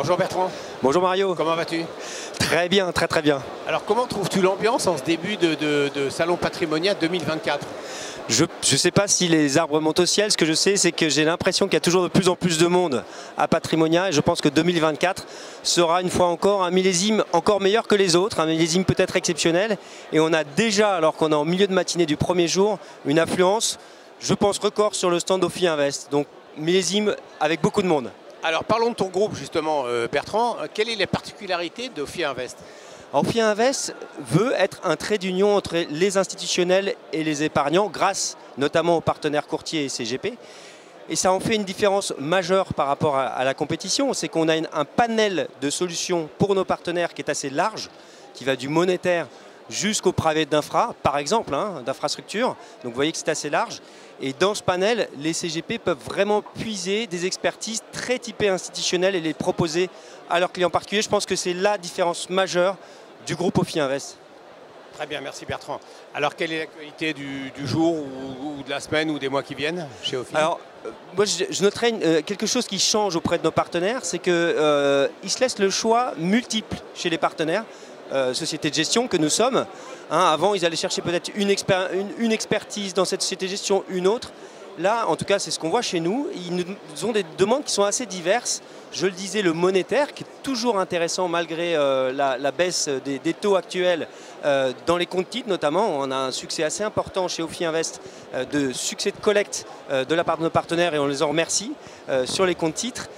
Bonjour Bertrand. Bonjour Mario. Comment vas-tu? Très bien, très bien. Alors comment trouves-tu l'ambiance en ce début de Salon Patrimonia 2024? Je ne sais pas si les arbres montent au ciel. Ce que je sais, c'est que j'ai l'impression qu'il y a toujours de plus en plus de monde à Patrimonia. Et je pense que 2024 sera une fois encore un millésime encore meilleur que les autres, un millésime peut-être exceptionnel. Et on a déjà, alors qu'on est en milieu de matinée du premier jour, une affluence, je pense, record sur le stand Ophi Invest. Donc millésime avec beaucoup de monde. Alors parlons de ton groupe justement Bertrand. Quelle est la particularité d'Ophi Invest? Ophi Invest veut être un trait d'union entre les institutionnels et les épargnants grâce notamment aux partenaires courtiers et CGP. Et ça en fait une différence majeure par rapport à la compétition. C'est qu'on a un panel de solutions pour nos partenaires qui est assez large, qui va du monétaire jusqu'au private d'infra, par exemple, d'infrastructure. Donc vous voyez que c'est assez large. Et dans ce panel, les CGP peuvent vraiment puiser des expertises très typées institutionnelles et les proposer à leurs clients particuliers. Je pense que c'est la différence majeure du groupe Ophi Invest. Très bien, merci Bertrand. Alors quelle est l'actualité du jour ou de la semaine ou des mois qui viennent chez Ophi? Alors, moi je noterais quelque chose qui change auprès de nos partenaires, c'est qu'ils se laissent le choix multiple chez les partenaires. Société de gestion que nous sommes. Avant, ils allaient chercher peut-être une expertise dans cette société de gestion, une autre. Là, en tout cas, c'est ce qu'on voit chez nous. Ils nous ont des demandes qui sont assez diverses. Je le disais, le monétaire, qui est toujours intéressant malgré la baisse des taux actuels dans les comptes titres notamment. On a un succès assez important chez Ophi Invest de succès de collecte de la part de nos partenaires et on les en remercie sur les comptes titres.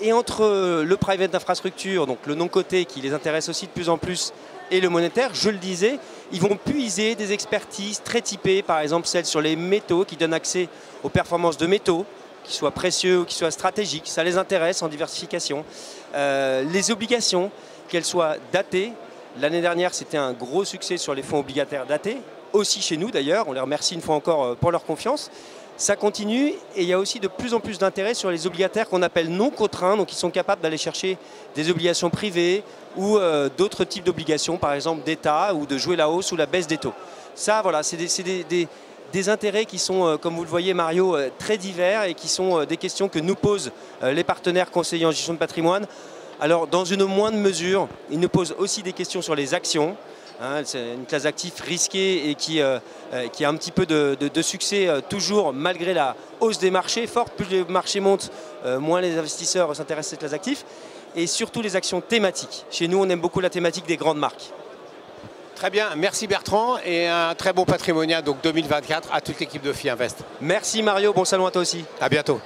Et entre le private d'infrastructure, donc le non-coté qui les intéresse aussi de plus en plus, et le monétaire, je le disais, ils vont puiser des expertises très typées, par exemple celles sur les métaux qui donnent accès aux performances de métaux, qu'ils soient précieux ou qu'ils soient stratégiques, ça les intéresse en diversification. Les obligations, qu'elles soient datées. L'année dernière, c'était un gros succès sur les fonds obligataires datés, aussi chez nous d'ailleurs, on les remercie une fois encore pour leur confiance. Ça continue et il y a aussi de plus en plus d'intérêt sur les obligataires qu'on appelle non contraints, donc ils sont capables d'aller chercher des obligations privées ou d'autres types d'obligations, par exemple d'État, ou de jouer la hausse ou la baisse des taux. Ça, voilà, c'est des intérêts qui sont, comme vous le voyez Mario, très divers et qui sont des questions que nous posent les partenaires conseillers en gestion de patrimoine. Alors, dans une moindre mesure, ils nous posent aussi des questions sur les actions. C'est une classe d'actifs risquée et qui a un petit peu de succès toujours malgré la hausse des marchés forte. Plus les marchés montent, moins les investisseurs s'intéressent à cette classe d'actifs. Et surtout les actions thématiques. Chez nous, on aime beaucoup la thématique des grandes marques. Très bien, merci Bertrand et un très bon Patrimonia donc 2024 à toute l'équipe d'Ophi Invest. Merci Mario, bon salon à toi aussi. À bientôt.